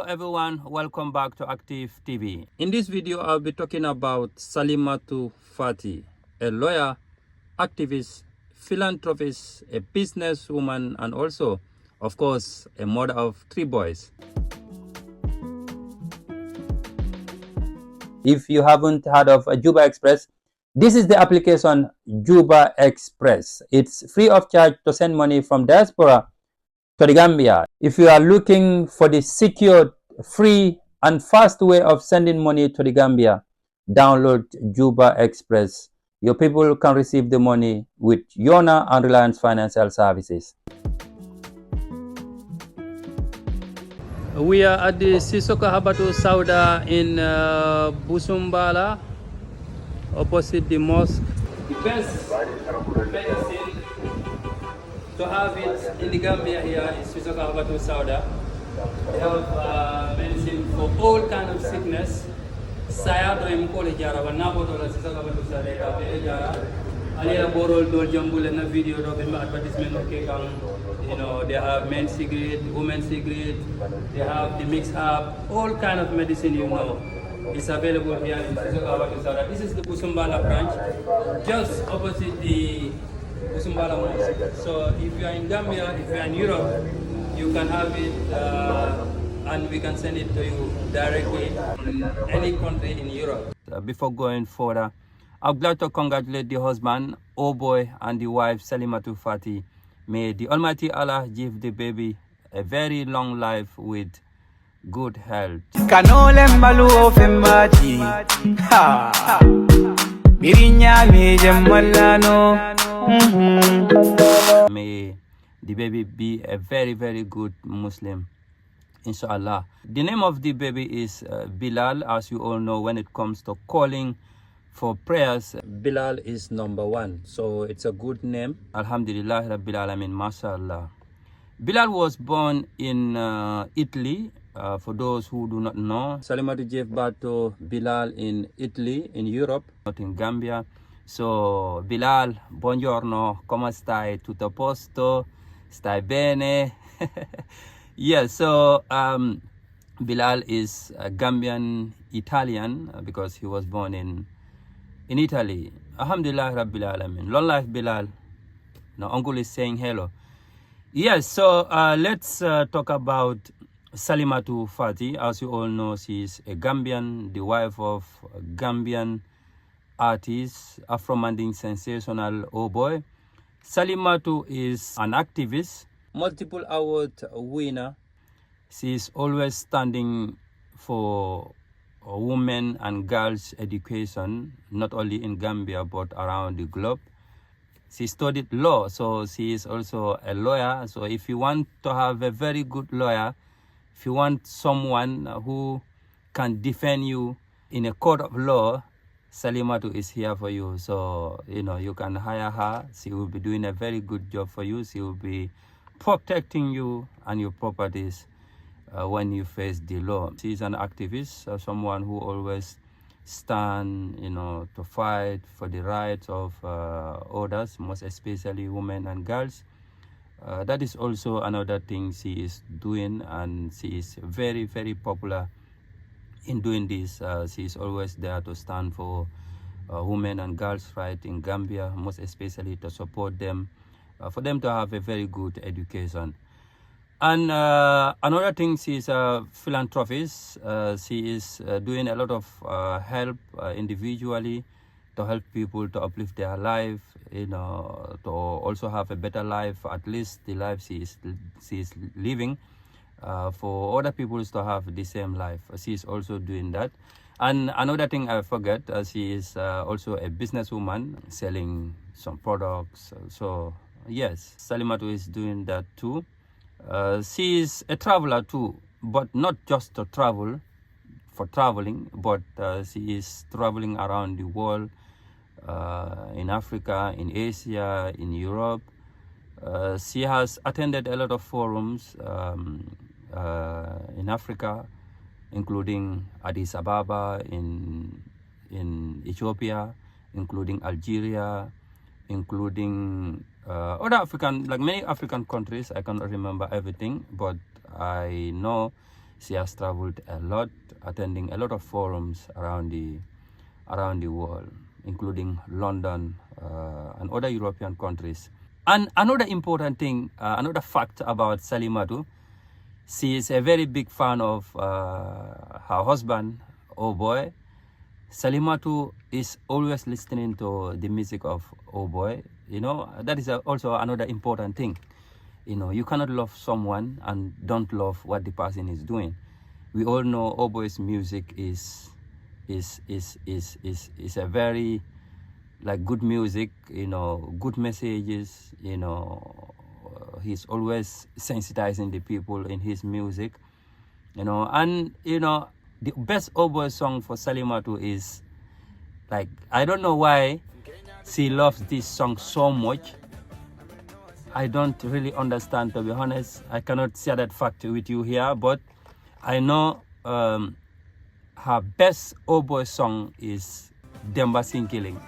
everyone, welcome back to Active TV. In this video, I'll be talking about SALIMATOU Fatty, a lawyer, activist, philanthropist, a businesswoman, and also, of course, a mother of 3 boys. If you haven't heard of Juba Express, this is the application Juba Express. It's free of charge to send money from diaspora to the Gambia. If you are looking for the secure, free, and fast way of sending money to the Gambia, download Juba Express. Your people can receive the money with Yona and Reliance Financial Services. We are at the Sisoko Habatu Sauda in Busumbala, opposite the mosque. The best medicine to have it in the Gambia here is Sisoko Habatu Sauda. They have medicine for all kind of sickness. Sayado imkole jara wanabo to la Sisoko Habatu Sauda ka be jara. Aliya borol dol jambule na video do be advertisement okay kan. You know, they have men's cigarette, women's cigarette, they have the mix up, all kind of medicine you know is available here in Sisoko Habatu Sauda. This is the Busumbala branch, just opposite the Busumbala Mosque. So if you are in Gambia, if you are in Europe, you can have it and we can send it to you directly in any country in Europe. Before going further, I'd like to congratulate the husband, OBOY, and the wife, SALIMATOU Fatty. May the Almighty Allah give the baby a very long life with good health. May the baby be a very good Muslim, inshallah. The name of the baby is Bilal. As you all know, when it comes to calling for prayers, Bilal is number 1, so it's a good name. Alhamdulillah Rabbil Alamin, mashallah. Bilal was born in Italy. For those who do not know, SALIMATOU gave birth to Bilal in Italy, in Europe, not in Gambia. So Bilal, buongiorno, come stai? Tutto a posto? Stai bene? Yeah, so Bilal is a Gambian Italian because he was born in Italy. Alhamdulillah Rabbil Alamin. Long life Bilal. Now uncle is saying hello. Yes, so let's talk about SALIMATOU Fatty. As you all know, she is a Gambian, the wife of a Gambian artist, Afro-Manding sensational OBOY. SALIMATOU is an activist, multiple award winner. She is always standing for women and girls education, not only in Gambia but around the globe. She studied law, so she is also a lawyer. So if you want to have a very good lawyer, if you want someone who can defend you in a court of law, SALIMATOU is here for you. So you know, you can hire her. She will be doing a very good job for you. She will be protecting you and your properties when you face the law. She is an activist, someone who always stand, you know, to fight for the rights of others, most especially women and girls. That is also another thing she is doing, and she is very popular in doing this. She is always there to stand for women and girls' rights in Gambia, most especially to support them, for them to have a very good education. And another thing, she is a philanthropist. She is doing a lot of help individually to help people to uplift their life, you know, to also have a better life, at least the life she is living, for other people to have the same life. She is also doing that. And another thing I forget, she is also a businesswoman selling some products. So yes, SALIMATOU is doing that too. She is a traveler too, but not just to travel for traveling, but she is traveling around the world, in Africa, in Asia, in Europe. She has attended a lot of forums in Africa, including Addis Ababa in Ethiopia, including Algeria, including other African, like many African countries. I cannot remember everything, but I know She has traveled a lot, attending a lot of forums around the world, including London and other European countries. And another important thing, another fact about Salimatou, she is a very big fan of her husband, OBOY. Salimatou is always listening to the music of OBOY. You know, that is also another important thing. You know, you cannot love someone and don't love what the person is doing. We all know OBOY's music is a very like good music, you know, good messages, you know. He's always sensitizing the people in his music, you know. And you know, the best OBOY song for Salimatou is like, I don't know why she loves this song so much. I don't really understand, to be honest. I cannot share that fact with you here, but I know her best OBOY song is Demba Sinkiling.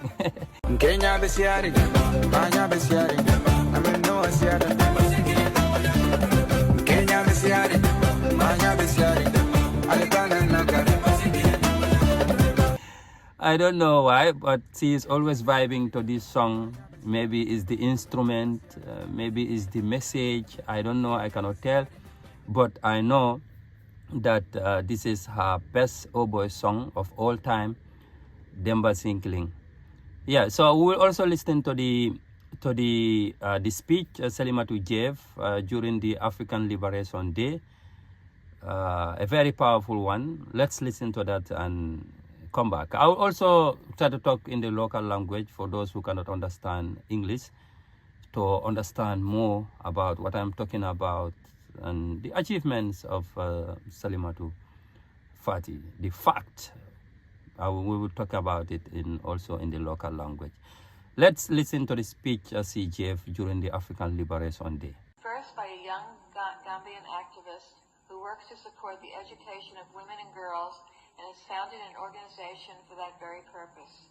I don't know why, but she is always vibing to this song. Maybe it's the instrument, maybe it's the message. I don't know, I cannot tell. But I know that this is her best OBOY song of all time, Demba Sinkiling. Yeah, so we will also listen to the speech Salimatou gave during the African Liberation Day. A very powerful one. Let's listen to that and come back. I will also try to talk in the local language for those who cannot understand English, to understand more about what I'm talking about and the achievements of Salimatou Fatty. The fact, we will talk about it also in the local language. Let's listen to the speech she gave during the African Liberation Day. First, by a young Gambian activist who works to support the education of women and girls and has founded an organization for that very purpose.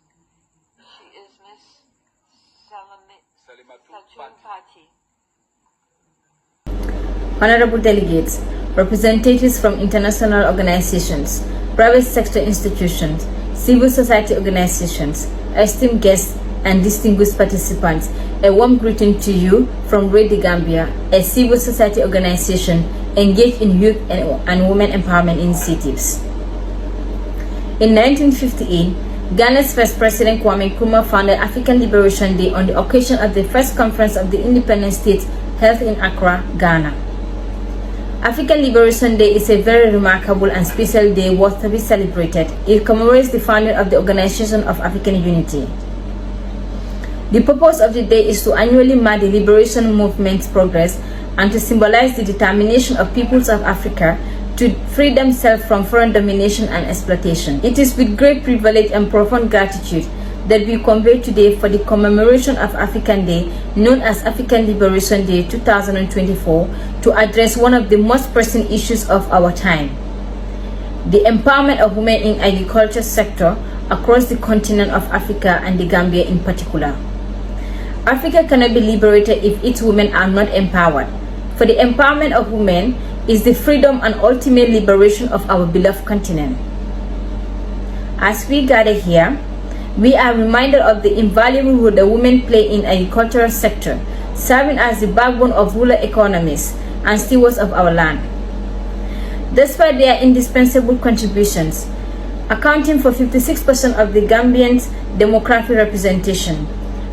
She is Miss SALIMATOU Fatty. Honorable delegates, representatives from international organizations, private sector institutions, civil society organizations, esteemed guests, and distinguished participants, a warm greeting to you from Radio Gambia, a civil society organization engaged in youth and women empowerment initiatives. In 1958, Ghana's first President Kwame Nkrumah founded African Liberation Day on the occasion of the first conference of the independent states held in Accra, Ghana. African Liberation Day is a very remarkable and special day worth to be celebrated. It commemorates the founding of the Organization of African Unity. The purpose of the day is to annually mark the liberation movement's progress and to symbolize the determination of peoples of Africa to free themselves from foreign domination and exploitation. It is with great privilege and profound gratitude that we convey today for the commemoration of African Day, known as African Liberation Day 2024, to address one of the most pressing issues of our time: the empowerment of women in agriculture sector across the continent of Africa and the Gambia in particular. Africa cannot be liberated if its women are not empowered. For the empowerment of women is the freedom and ultimate liberation of our beloved continent. As we gather here, we are reminded of the invaluable role the women play in agricultural sector, serving as the backbone of rural economies and stewards of our land. Despite their indispensable contributions, accounting for 56% of the Gambians' demographic representation,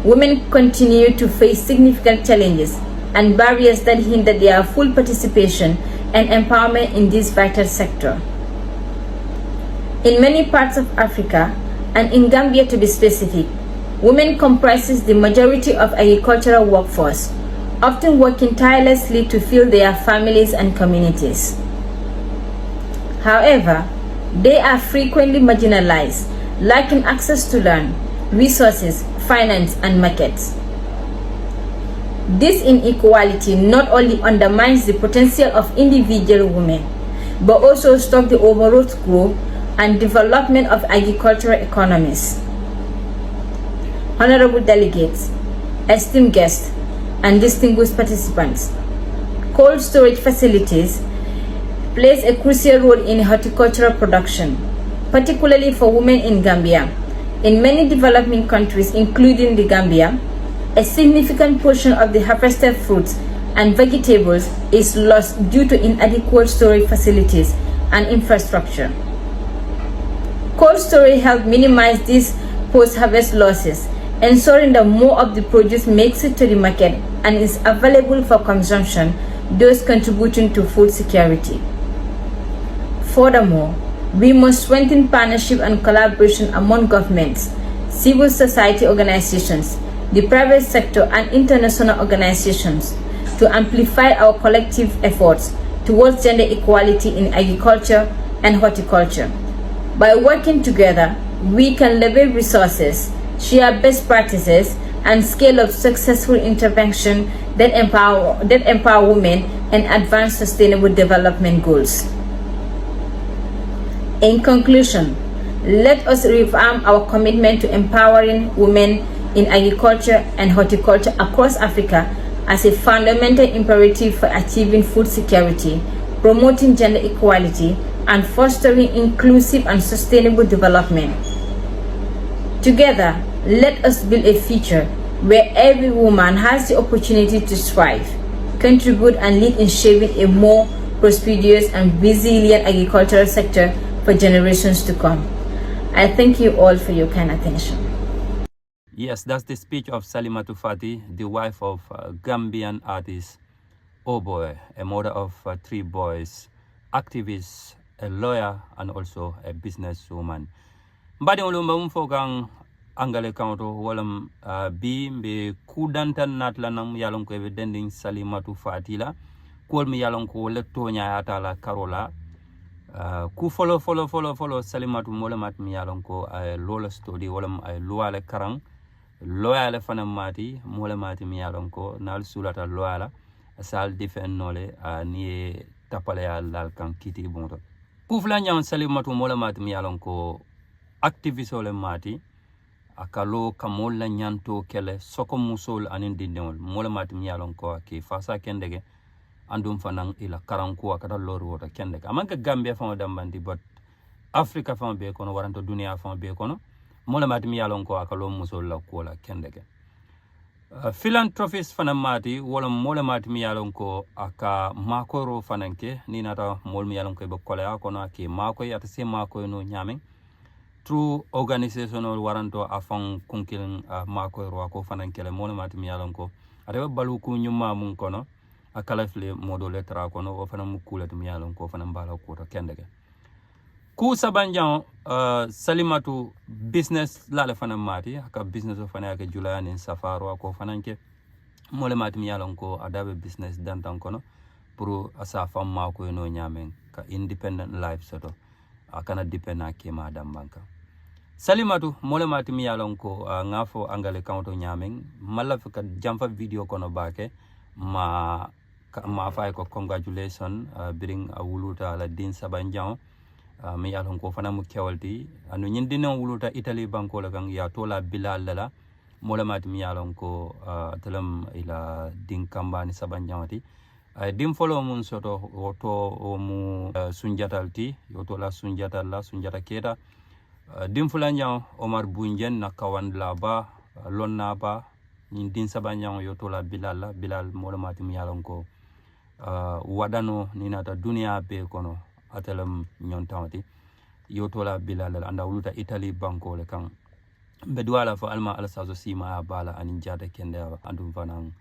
women continue to face significant challenges and barriers that hinder their full participation and empowerment in this vital sector. In many parts of Africa, and in Gambia to be specific, women comprises the majority of agricultural workforce, often working tirelessly to feed their families and communities. However, they are frequently marginalized, lacking access to land, resources, finance, and markets. This inequality not only undermines the potential of individual women, but also stops the overall growth and development of agricultural economies. Honorable delegates, esteemed guests, and distinguished participants, cold storage facilities plays a crucial role in horticultural production, particularly for women in Gambia. In many developing countries, including the Gambia, a significant portion of the harvested fruits and vegetables is lost due to inadequate storage facilities and infrastructure. Cold storage helps minimize these post-harvest losses, ensuring that more of the produce makes it to the market and is available for consumption, thus contributing to food security. Furthermore, we must strengthen partnership and collaboration among governments, civil society organizations, the private sector, and international organizations to amplify our collective efforts towards gender equality in agriculture and horticulture. By working together, we can leverage resources, share best practices, and scale up successful intervention that empower women and advance sustainable development goals. In conclusion, let us reaffirm our commitment to empowering women in agriculture and horticulture across Africa as a fundamental imperative for achieving food security, promoting gender equality, and fostering inclusive and sustainable development. Together, let us build a future where every woman has the opportunity to strive, contribute, and lead in shaping a more prosperous and resilient agricultural sector for generations to come. I thank you all for your kind attention. Yes, that's the speech of SALIMATOU Fatty, the wife of Gambian artist OBOY, a mother of 3 boys, activist, a lawyer, and also a businesswoman. Mbadi olumba mfogang angale kaunto walam bi mbe kudantan natla nam yalon ko dending SALIMATOU Fatty la kol mi yalon ko le tonya atala karola ku follow SALIMATOU molemat mi yalon ko ay lola study walam ay luwale karang loyale fana mati molemati mi yalon ko nal sulata loyala sal difen nole ni tapale al kan kiti bonto kufla nyaw SALIMATOU molemati mi yalon ko activiste ole mati akalo kamol la nyanto kele soko musol anin dindewol molemati mi yalon ko ke fasa kendege andum fanan ila karanko akata lor wota kendege amanka Gambia fama dambandi but Africa fama be kono waranto dunia fama be kono molemati mi yalon ko akalo musol la kola kendege philanthropist fana mati wala molemati mi yalon ko aka makoro fananke ni nata mol mi yalon ko be kola kono ke makoy ata se makoy no nyame through organizational waranto afan kunkilin makoy ro ko fanankele molemati mi yalon ko ata balu ku nyuma mun kono akala fle modo letra kono o fana mukulet mi yalon ko fana mbala ko to kendege ku sabanjan SALIMATOU business la fana mati aka business o fana aka julani safaro ko fananke mole mati mi yalon ko adabe business dantan kono pour asa famma ko no nyamen ka independent life soto akana dependa ke madam banka SALIMATOU mole mati mi yalon ko ngafo angale kaunto nyamen malla ka jamfa video kono bake ma fay ko congratulation bring a wuluta la din sabanjan mi yalon ko fana mu kewalti anu nyindina wuluta Italy banko la kan ya tola bilal la molemat mi yalon ko telam ila din kambani sabanjawati dim folo mun soto woto mu sunjatalti yoto la sunjata keda dim fulanjan Omar Bunjen na kawan laba lonna ba din sabanjan yoto la bilal molemat mi yalon ko wadano ninata dunia be kono atelam nyontawti yotola bilal anda wuluta Italy banko le kan be duala fo alma ala sazo sima bala anin jada kende andum fanan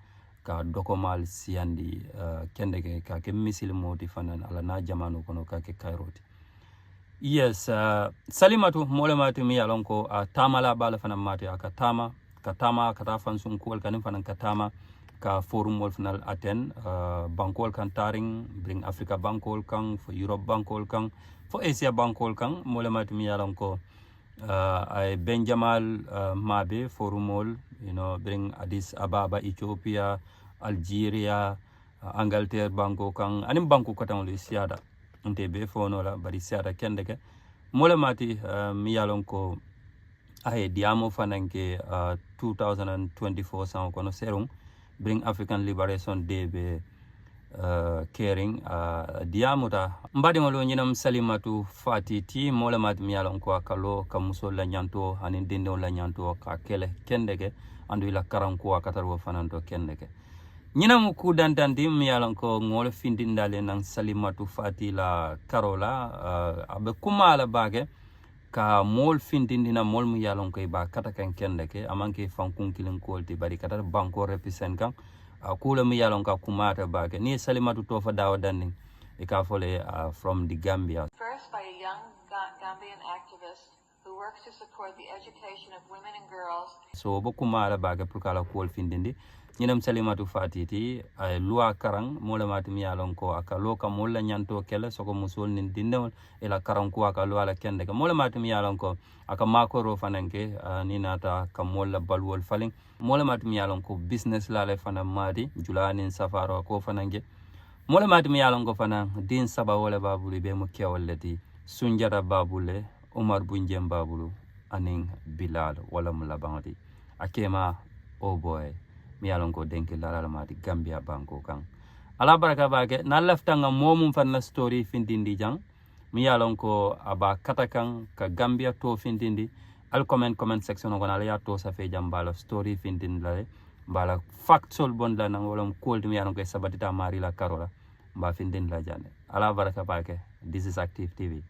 ka dokomal siandi kende ka ke misil moti fanan ala na jamano kono ka ke kairoti yes SALIMATOU molemati mi yalon ko tamala bala fanan mati aka tama kata fansun ko kanin fanan katama ka forum wol final aten bankol kan taring bring Africa bankol kan for Europe bankol kan for Asia bankol kan molemat mi yalan ko ay Benjamal mabe forum wol bring Addis Ababa Ethiopia Algeria Angleterre banko kan anim banko katan le siada nte be fono la bari siada kendeke molemati mi yalan ko ay diamo fananke 2024 san kono serung bring African Liberation Day be caring diamuta mbadi ngolo nyinam Salimatu Fatty ti mola mat mi yalon ko akalo ka muso la nyanto anin dinde la nyanto ka kele kendeke andu ila karam ko akatar wo fananto kendeke nyinam ku dandandi mi yalon ko ngolo findindale nang Salimatu Fatty la karola abe kumala bage ka mol findindina mol mu yalon ko ba kata kan kendeke amanke fankun kilin kolti bari katar banko represent kan kula mi yalon ka kumata bage ni Salimatu to fa dawa danning e ka fole from the Gambia. First by a young Gambian activist who works to support the education of women and girls. So bo kumala bage pour kala kol findindi ñinam Salimatu Fatty ti ay loi karang mola mati mi yalon ko aka loka mola nyanto kele soko musol nin dindewol ila karang ko aka loi la kende ka mola mati mi yalon ko aka makoro fananke ni nata ka mola balwol faling mola mati mi yalon ko business la le fana madi julanin safaro ko fanange mola mati mi yalon ko fana din saba wala babulu be mo kewallati sunjara babule Umar bunjem babulu aning Bilal wala mulabangati akema OBOY mi yalon ko denki lalalama di Gambia banko kan ala baraka bake na laftanga momum fanna story findindi jang mi yalon ko aba katakan ka Gambia to findindi al comment section ko na ya to sa fe jam bala story findindi la bala factual bon la nang wolom cold mi yalon ko sabatita mari la karola ba findindi la jane ala baraka bake this is Active TV.